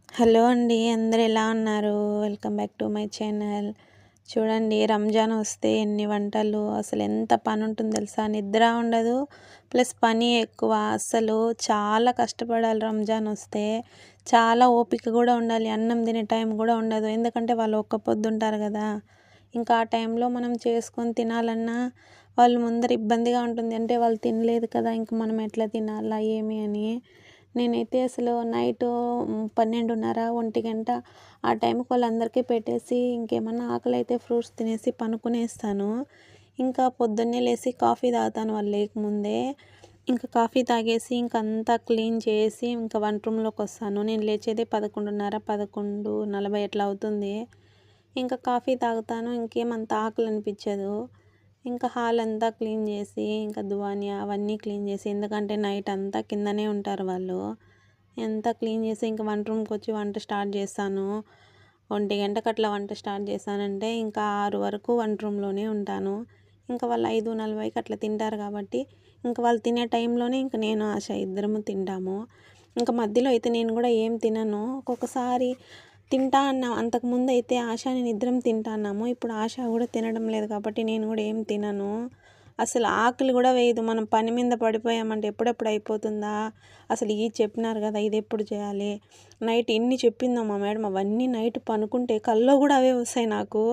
Hello అండి. అందరూ ఎలా ఉన్నారు? Welcome back to my channel. చూడండి, రంజాన్ వస్తే ఎన్ని వంటలు, అసలు ఎంత పని ఉంటుంది తెలుసా? నిద్ర ఉండదు, ప్లస్ పని ఎక్కువ. అసలు చాలా కష్టపడాలి రంజాన్ వస్తే. చాలా ఓపిక కూడా ఉండాలి. అన్నం తినే టైం కూడా ఉండదు, ఎందుకంటే వాళ్ళు ఒక్క పొద్దు ఉంటారు కదా. ఇంకా ఆ టైంలో మనం చేసుకొని తినాలన్నా వాళ్ళు ముందర ఇబ్బందిగా ఉంటుంది. అంటే వాళ్ళు తినలేదు కదా, ఇంక మనం ఎట్లా తినాలా ఏమి అని. నేనైతే అసలు నైటు 12:30, 1 ఆ టైంకి వాళ్ళందరికీ పెట్టేసి, ఇంకేమన్నా ఆకలైతే ఫ్రూట్స్ తినేసి పనుకునేస్తాను. ఇంకా పొద్దున్నే లేసి కాఫీ తాగుతాను వాళ్ళు లేకముందే. ఇంకా కాఫీ తాగేసి ఇంకంతా క్లీన్ చేసి ఇంకా వంట రూమ్‌లోకి వస్తాను. నేను లేచేదే 11:30, 11:40 అట్లా అవుతుంది. ఇంకా కాఫీ తాగుతాను. ఇంకేమంత ఆకలి అనిపించదు. ఇంకా హాల్ అంతా క్లీన్ చేసి, ఇంకా దువాని అవన్నీ క్లీన్ చేసి, ఎందుకంటే నైట్ అంతా కిందనే ఉంటారు వాళ్ళు. అంతా క్లీన్ చేసి ఇంకా వంట రూమ్‌కి వచ్చి వంట స్టార్ట్ చేస్తాను. 1 గంటకి అట్లా వంట స్టార్ట్ చేశానంటే ఇంకా 6 వరకు వంట రూమ్‌లోనే ఉంటాను. ఇంకా వాళ్ళు 5:40కి అట్లా తింటారు కాబట్టి, ఇంకా వాళ్ళు తినే టైంలోనే ఇంక నేను, ఆశ ఇద్దరము తింటాము. ఇంకా మధ్యలో అయితే నేను కూడా ఏం తినను. ఒక్కొక్కసారి తింటా అన్నా. అంతకుముందయితే ఆశ, నేను ఇద్దరం తింటాన్నాము. ఇప్పుడు ఆశ కూడా తినడం లేదు కాబట్టి నేను కూడా ఏం తినను. అసలు ఆకలి కూడా వేయదు. మనం పని మీద పడిపోయామంటే ఎప్పుడెప్పుడు అయిపోతుందా, అసలు ఇది చెప్పినారు కదా ఇదెప్పుడు చేయాలి, నైట్ ఎన్ని చెప్పిందో మా మేడం, అవన్నీ నైట్ పనుకుంటే కల్లో కూడా అవే వస్తాయి నాకు.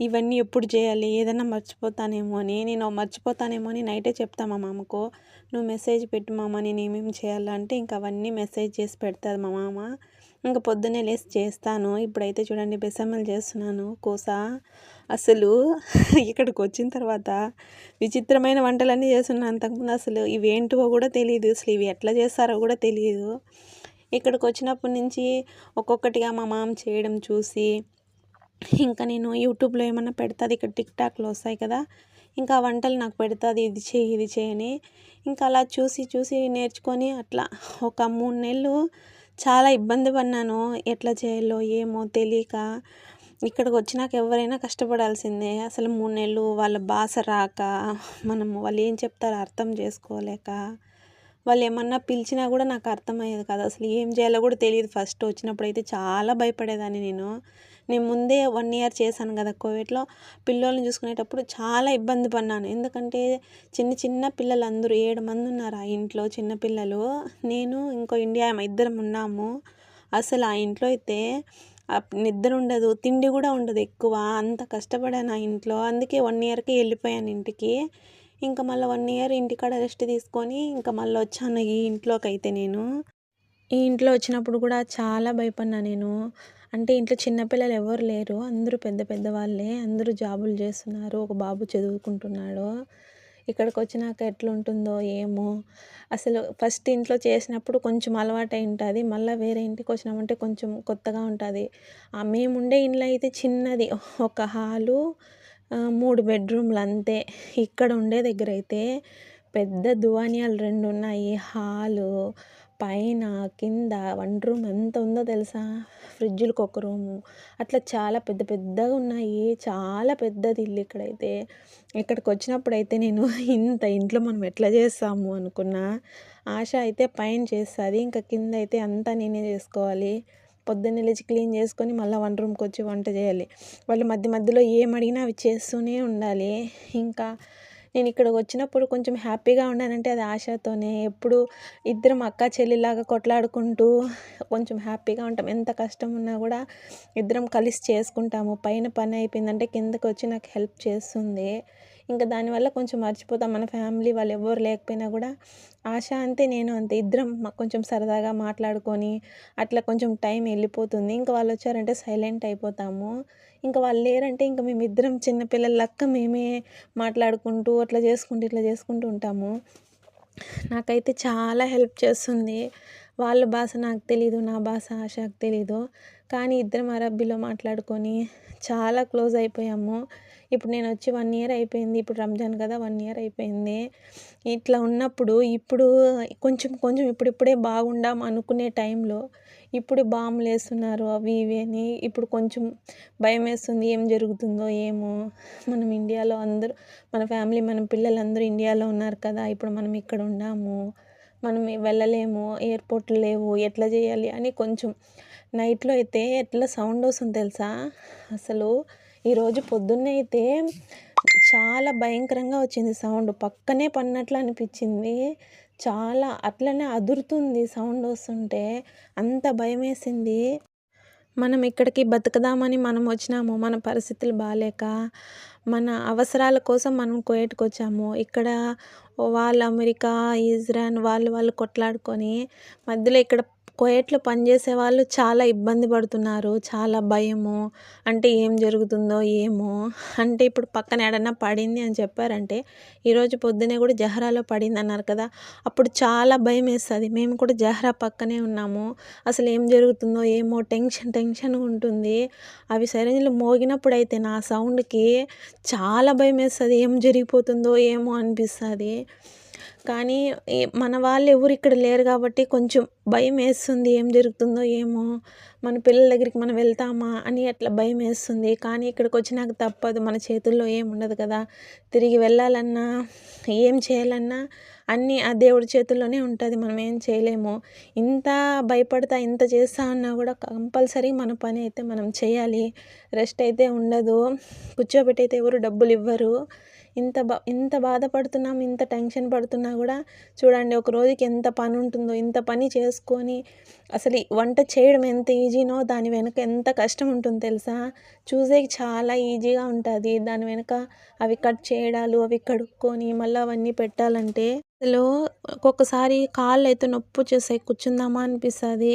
ఇవన్నీ ఎప్పుడు చేయాలి, ఏదైనా మర్చిపోతానేమో అని. నేను మర్చిపోతానేమో అని నైటే చెప్తా మా మామకు, నువ్వు మెసేజ్ పెట్టు మామ నేను ఏమేమి చేయాలంటే ఇంకా అవన్నీ మెసేజ్ చేసి పెడతాది మా మామ. ఇంకా పొద్దున్నే లేసి చేస్తాను. ఇప్పుడైతే చూడండి, బెసమ్మలు చేస్తున్నాను, కోస. అసలు ఇక్కడికి వచ్చిన తర్వాత విచిత్రమైన వంటలన్నీ చేస్తున్నాను. అంతకుముందు అసలు ఇవేంటివో కూడా తెలియదు, అసలు ఇవి ఎట్లా చేస్తారో కూడా తెలియదు. ఇక్కడికి వచ్చినప్పటి నుంచి ఒక్కొక్కటిగా మా మామ చేయడం చూసి, ఇంకా నేను యూట్యూబ్లో ఏమన్నా పెడతాది, ఇక్కడ టిక్టాక్లో వస్తాయి కదా, ఇంకా ఆ వంటలు నాకు పెడతాది, ఇది చేయి ఇది చేయని. ఇంకా అలా చూసి చూసి నేర్చుకొని అట్లా ఒక 3 నెలలు చాలా ఇబ్బంది పడినాను. ఎట్లా చేయాలో ఏమో తెలియక. ఇక్కడికి వచ్చినాక ఎవరైనా కష్టపడాల్సిందే. అసలు 3 నెలలు వాళ్ళ భాష రాక, మనము వాళ్ళు ఏం చెప్తారో అర్థం చేసుకోలేక, వాళ్ళు ఏమన్నా పిలిచినా కూడా నాకు అర్థమయ్యేది కాదు. అసలు ఏం చేయాలో కూడా తెలియదు. ఫస్ట్ వచ్చినప్పుడైతే చాలా భయపడేదాన్ని నేను. నేను ముందే 1 ఇయర్ చేశాను కదా కోవిడ్‌లో. పిల్లోల్ని చూసుకునేటప్పుడు చాలా ఇబ్బంది పడినాను. ఎందుకంటే చిన్న చిన్న పిల్లలు అందరూ 7 మంది ఉన్నారు ఆ ఇంట్లో చిన్న పిల్లలు. నేను ఇంకో ఇండియా ఆమె ఇద్దరం ఉన్నాము. అసలు ఆ ఇంట్లో అయితే నిద్ర ఉండదు, తిండి కూడా ఉండదు ఎక్కువ. అంత కష్టపడాను ఆ ఇంట్లో. అందుకే 1 ఇయర్‌కే వెళ్ళిపోయాను ఇంటికి. ఇంకా మళ్ళీ 1 ఇయర్ ఇంటికాడ రెస్ట్ తీసుకొని ఇంకా మళ్ళీ వచ్చాను ఈ ఇంట్లోకైతే నేను. ఈ ఇంట్లో వచ్చినప్పుడు కూడా చాలా భయపడినా నేను. అంటే ఇంట్లో చిన్న పిల్లలు ఎవరు లేరు. అందరూ పెద్ద పెద్ద వాళ్ళే. అందరూ జాబులు చేస్తున్నారు. ఒక బాబు చదువుకుంటున్నాడు. ఇక్కడికొచ్చినాక ఎట్లుంటుందో ఏమో! అసలు ఫస్ట్ ఇంట్లో చేసినప్పుడు కొంచెం అలవాటై ఉంటది. మళ్ళా వేరే ఇంటికొచ్చినామంటే కొంచెం కొత్తగా ఉంటది. మేముండే ఇల్లు అయితే చిన్నది. ఒక హాలు, 3 బెడ్‌రూమ్‌లు అంతే. ఇక్కడ ఉండే దగ్గరైతే పెద్ద దువానియాలు 2 ఉన్నాయి. హాలు, పైన, కింద వంట రూమ్ ఎంత ఉందో తెలుసా? ఫ్రిడ్జులకి ఒక రూము. అట్లా చాలా పెద్ద పెద్దగా ఉన్నాయి. చాలా పెద్దది ఇల్లు ఇక్కడైతే. ఇక్కడికొచ్చినప్పుడైతే నేను ఇంత ఇంట్లో మనం ఎట్లా చేస్తాము అనుకున్నా. ఆశ అయితే పైన చేస్తది. ఇంకా కిందైతే అంతా నేనే చేసుకోవాలి. పొద్దున్నే లేచి క్లీన్ చేసుకొని మళ్ళా వంట రూమ్‌కొచ్చి వంట చేయాలి. వాళ్ళు మధ్య మధ్యలో ఏమడిగినా అవి చేస్తూనే ఉండాలి. ఇంకా నేను ఇక్కడికి వచ్చినప్పుడు కొంచెం హ్యాపీగా ఉన్నానంటే అది ఆశతోనే. ఎప్పుడు ఇద్దరం అక్కా చెల్లిలాగా కొట్లాడుకుంటూ కొంచెం హ్యాపీగా ఉంటాం. ఎంత కష్టం ఉన్నా కూడా ఇద్దరం కలిసి చేసుకుంటాము. పైన పని అయిపోయిందంటే కిందకొచ్చి నాకు హెల్ప్ చేస్తుంది. ఇంకా దానివల్ల కొంచెం మర్చిపోతాం. మన ఫ్యామిలీ వాళ్ళు ఎవ్వరు లేకపోయినా కూడా ఆశ అంతే, నేను అంతే. ఇద్దరం కొంచెం సరదాగా మాట్లాడుకొని అట్లా కొంచెం టైం వెళ్ళిపోతుంది. ఇంకా వాళ్ళొచ్చారంటే సైలెంట్ అయిపోతాము. ఇంకా వాళ్ళు లేరంటే ఇంక మేమిద్దరం చిన్న పిల్లల లెక్క మేమే మాట్లాడుకుంటూ అట్లా చేసుకుంటూ ఇట్లా చేసుకుంటూ ఉంటాము. నాకైతే చాలా హెల్ప్ చేస్తుంది. వాళ్ళ భాష నాకు తెలీదు, నా భాష ఆశకి తెలీదు. కానీ ఇద్దరం అరబ్బీలో మాట్లాడుకొని చాలా క్లోజ్ అయిపోయాము. ఇప్పుడు నేనొచ్చి 1 ఇయర్ అయిపోయింది. ఇప్పుడు రంజాన్ కదా 1 ఇయర్ అయిపోయింది. ఇట్లా ఉన్నప్పుడు ఇప్పుడు కొంచెం కొంచెం ఇప్పుడిప్పుడే బాగుండాం అనుకునే టైంలో ఇప్పుడు బాంబులేస్తున్నారు అవి ఇవి అని ఇప్పుడు కొంచెం భయమేస్తుంది. ఏం జరుగుతుందో ఏమో! మనం ఇండియాలో అందరూ మన ఫ్యామిలీ, మన పిల్లలందరూ ఇండియాలో ఉన్నారు కదా! ఇప్పుడు మనం ఇక్కడ ఉన్నాము. మనం వెళ్ళలేము, ఎయిర్‌పోర్ట్‌లు లేవు, ఎట్లా చేయాలి అని కొంచెం నైట్‌లో అయితే ఎట్లా సౌండ్ వస్తుంది తెలుసా? అసలు ఈరోజు పొద్దున్నే అయితే చాలా భయంకరంగా వచ్చింది సౌండ్. పక్కనే పడినట్లు అనిపించింది. చాలా అట్లనే అదురుతుంది సౌండ్ వస్తుంటే. అంత భయమేసింది. మనం ఇక్కడికి బతుకుదామని మనం వచ్చినాము. మన పరిస్థితులు బాలేక, మన అవసరాల కోసం మనం కువైట్‌కొచ్చాము. ఇక్కడ వాళ్ళు అమెరికా, ఇజ్రాయెల్ వాళ్ళు కొట్లాడుకొని మధ్యలో ఇక్కడ కువైట్‌లో పనిచేసే వాళ్ళు చాలా ఇబ్బంది పడుతున్నారు. చాలా భయము. అంటే ఏం జరుగుతుందో ఏమో! అంటే ఇప్పుడు పక్కన ఏడన్నా పడింది అని చెప్పారంటే, ఈరోజు పొద్దున్నే కూడా జహరాలో పడిందన్నారు కదా! అప్పుడు చాలా భయమేస్తది. మేము కూడా జహరా పక్కనే ఉన్నాము. అసలు ఏం జరుగుతుందో ఏమో టెన్షన్‌గా ఉంటుంది. అవి సైరన్‌లు మోగినప్పుడైతే నా సౌండ్‌కి చాలా భయమేస్తది. ఏం జరిగిపోతుందో ఏమో అనిపిస్తది. కానీ మన వాళ్ళు ఎవరు ఇక్కడ లేరు కాబట్టి కొంచెం భయమేస్తుంది. ఏం జరుగుతుందో ఏమో! మన పిల్లల దగ్గరికి మనం వెళ్తామా అని అట్లా భయమేస్తుంది. కానీ ఇక్కడికొచ్చినాక తప్పదు. మన చేతుల్లో ఏముండదు కదా! తిరిగి వెళ్ళాలన్నా, ఏం చేయాలన్నా అన్నీ ఆ దేవుడి చేతుల్లోనే ఉంటది. మనం ఏం చేయలేము. ఇంత భయపడతా, ఇంత చేస్తా ఉన్నా కూడా కంపల్సరీ మన పని అయితే మనం చేయాలి. రెస్ట్ అయితే ఉండదు. కూర్చోబెట్టయితే ఎవరు డబ్బులివ్వరు. ఇంత బాధపడుతున్నాం, ఇంత టెన్షన్ పడుతున్నా కూడా చూడండి ఒక రోజుకి ఎంత పని ఉంటుందో, ఇంత పని చేసుకొని అసలు ఈ వంట చేయడం ఎంత ఈజీనో దాని వెనక ఎంత కష్టం ఉంటుంది తెలుసా? చూసేకి చాలా ఈజీగా ఉంటుంది. దాని వెనక అవి కట్ చేయడాలు, అవి కడుక్కొని మళ్ళీ అవన్నీ పెట్టాలంటే అసలు ఒక్కొక్కసారి కాళ్ళైతే నొప్పొచ్చేస్తాయి. కూర్చుందామా అనిపిస్తది.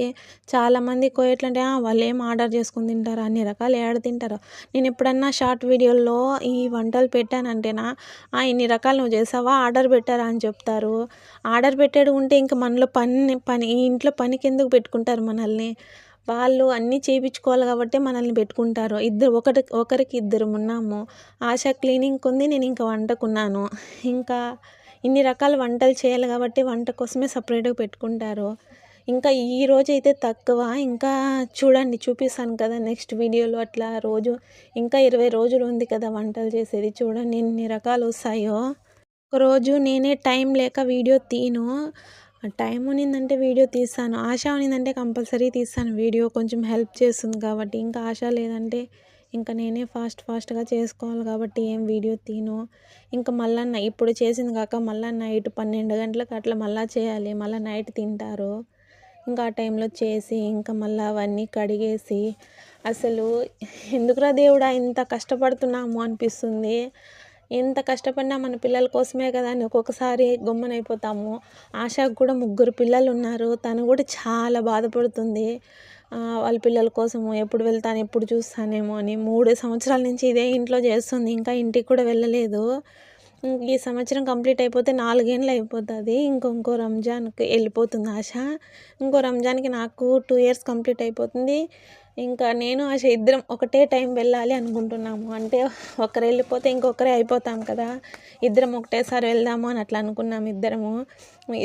చాలామంది ఎట్లంటే వాళ్ళేం ఆర్డర్ చేసుకొని తింటారా? అన్ని రకాలు ఏడ తింటారో. నేను ఎప్పుడన్నా షార్ట్ వీడియోల్లో ఈ వంటలు పెట్టానంటేనా, ఇన్ని రకాలు నువ్వు చేసావా? ఆర్డర్ పెట్టారా అని చెప్తారు. ఆర్డర్ పెట్టేది ఉంటే ఇంక మనలో పని ఈ ఇంట్లో పనికెందుకు పెట్టుకుంటారు మనల్ని? వాళ్ళు అన్నీ చేపించుకోవాలి కాబట్టే మనల్ని పెట్టుకుంటారు. ఒకరికి ఇద్దరం ఉన్నాము. ఆశ క్లీనింగ్‌కుంది. నేను ఇంక వంటకున్నాను. ఇంకా ఇన్ని రకాల వంటలు చేయాలి కాబట్టి వంట కోసమే సపరేట్‌గా పెట్టుకుంటారు. ఇంకా ఈరోజైతే తక్కువ. ఇంకా చూడండి చూపిస్తాను కదా! నెక్స్ట్ వీడియోలో అట్లా రోజు ఇంకా 20 రోజులు ఉంది కదా వంటలు చేసేది. చూడండి ఎన్ని రకాలొస్తాయో. ఒకరోజు నేనే టైం లేక వీడియో తీయను. టైం ఉన్నిందంటే వీడియో తీస్తాను. ఆశ ఉన్నిందంటే కంపల్సరీ తీస్తాను వీడియో. కొంచెం హెల్ప్ చేస్తుంది కాబట్టి. ఇంకా ఆశ లేదంటే ఇంకా నేనే ఫాస్ట్‌గా చేసుకోవాలి కాబట్టి ఏం వీడియో తీయను. ఇంకా మళ్ళా ఇప్పుడు చేసింది కాక మళ్ళా నైట్ 12 గంటలకు అట్లా మళ్ళా చేయాలి. మళ్ళా నైట్ తింటారు. ఇంకా ఆ టైంలో చేసి ఇంకా మళ్ళా అవన్నీ కడిగేసి అసలు ఎందుకురా దేవుడా ఇంత కష్టపడుతున్నాము అనిపిస్తుంది. ఎంత కష్టపడినా మన పిల్లల కోసమే కదా అని ఒక్కొక్కసారి గమ్మునైపోతాము. ఆశకు కూడా 3 పిల్లలున్నారు. తను కూడా చాలా బాధపడుతుంది. వాళ్ళ పిల్లల కోసము ఎప్పుడు వెళ్తాను, ఎప్పుడు చూస్తానేమో అని 3 సంవత్సరాల నుంచి ఇదే ఇంట్లో చేస్తుంది. ఇంకా ఇంటికి కూడా వెళ్ళలేదు. ఈ సంవత్సరం కంప్లీట్ అయిపోతే 4 ఏండ్లు అయిపోతుంది. ఇంకో రంజాన్‌కి వెళ్ళిపోతుంది ఆశ. ఇంకో రంజాన్‌కి నాకు 2 ఇయర్స్ కంప్లీట్ అయిపోతుంది. ఇంకా నేను ఆశ ఇద్దరం ఒకటే టైం వెళ్ళాలి అనుకుంటున్నాము. అంటే ఒకరు వెళ్ళిపోతే ఇంకొకరే అయిపోతాం కదా! ఇద్దరం ఒకటేసారి వెళ్దాము అని అట్లా అనుకున్నాం ఇద్దరము.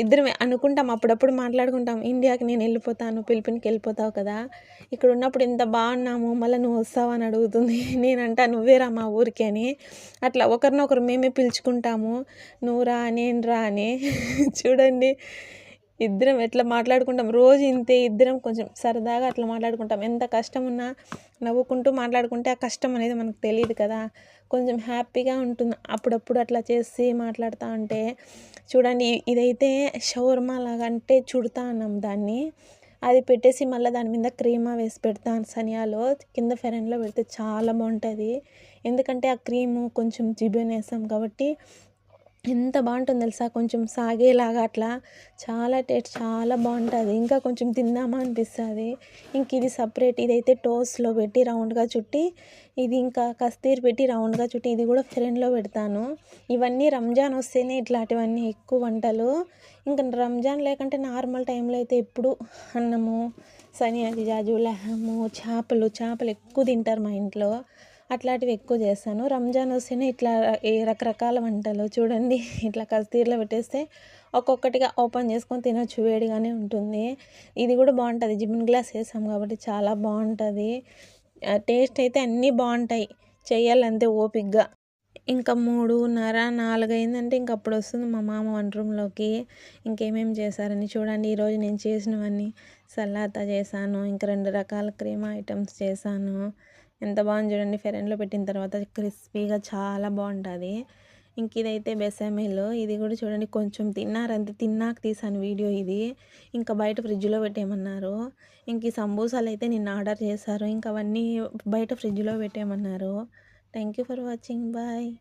ఇద్దరమే అనుకుంటాం అప్పుడప్పుడు మాట్లాడుకుంటాం. ఇండియాకి నేను వెళ్ళిపోతాను, ఫిలిప్పీన్స్‌కి వెళ్ళిపోతావు కదా! ఇక్కడ ఉన్నప్పుడు ఇంత బాగున్నాము. మళ్ళీ నువ్వు వస్తావా అని అడుగుతుంది. నేనంటా నువ్వే రా మా ఊరికి అని. అట్లా ఒకరినొకరు మేమే పిలుచుకుంటాము. నువ్వు రా, నేను రా అని. చూడండి ఇద్దరం ఎట్లా మాట్లాడుకుంటాం. రోజు ఇంతే ఇద్దరం కొంచెం సరదాగా అట్లా మాట్లాడుకుంటాం. ఎంత కష్టం ఉన్నా నవ్వుకుంటూ మాట్లాడుకుంటే ఆ కష్టం అనేది మనకు తెలీదు కదా! కొంచెం హ్యాపీగా ఉంటుంది. అప్పుడప్పుడు అట్లా చేసి మాట్లాడుతూ ఉంటే చూడండి ఇదైతే షవర్మా లాగా అంటే చుడతా అన్నాం దాన్ని. అది పెట్టేసి మళ్ళీ దాని మీద క్రీమా వేసి పెడతాను సనియాలో. కింద ఫెరెన్‌లో పెడితే చాలా బాగుంటుంది. ఎందుకంటే ఆ క్రీము కొంచెం జిబున్ వేస్తాం కాబట్టి ఎంత బాగుంటుందో తెలుసా? కొంచెం సాగేలాగా అట్లా చాలా బాగుంటుంది. ఇంకా కొంచెం తిందామా అనిపిస్తుంది. ఇంక ఇది సపరేట్ ఇదైతే టోస్ట్‌లో పెట్టి రౌండ్‌గా చుట్టి, ఇది ఇంకా కస్తీర్ పెట్టి రౌండ్‌గా చుట్టి ఇది కూడా ఫెరెన్‌లో పెడతాను. ఇవన్నీ రంజాన్ వస్తేనే ఇట్లాంటివన్నీ ఎక్కువ వంటలు. ఇంకా రంజాన్ లేకుంటే నార్మల్ టైంలో అయితే ఎప్పుడు అన్నము, సనియా జిజాజు, లహము, చేపలు ఎక్కువ తింటారు మా ఇంట్లో. అట్లాంటివి ఎక్కువ చేస్తాను. రంజాన్ వస్తేనే ఇట్లా రకరకాల వంటలు చూడండి ఇట్లా కస్తీర్లో పెట్టేస్తే ఒక్కొక్కటిగా ఓపెన్ చేసుకొని తినొచ్చు. వేడిగానే ఉంటుంది. ఇది కూడా బాగుంటుంది. జిబిన్ గ్లాస్ వేసాం కాబట్టి చాలా బాగుంటుంది. టేస్ట్ అయితే అన్నీ బాగుంటాయి. చేయాలంతే ఓపికగా. ఇంకా 3:30, 4 అయిందంటే ఇంక అప్పుడొస్తుంది మా మామ వంట రూమ్‌లోకి. ఇంకేమేమి చేశారని చూడండి. ఈరోజు నేను చేసినవన్నీ సలాతా చేశాను. ఇంక 2 రకాల కీమా ఐటెమ్స్ చేశాను. ఎంత బాగుంది చూడండి. ఫెరెన్‌లో పెట్టిన తర్వాత క్రిస్పీగా చాలా బావుంటది. ఇంక ఇదైతే బెసమెల్. ఇది కూడా చూడండి కొంచెం తిన్నారంతే. తిన్నాక తీశాను వీడియో ఇది. ఇంకా బయట ఫ్రిడ్జ్‌లో పెట్టేయమన్నారు. ఇంక ఈ సమోసాలైతే నిన్న ఆర్డర్ చేశారు. ఇంక అవన్నీ బయట ఫ్రిడ్జ్‌లో పెట్టేయమన్నారు. Thank you for watching. Bye.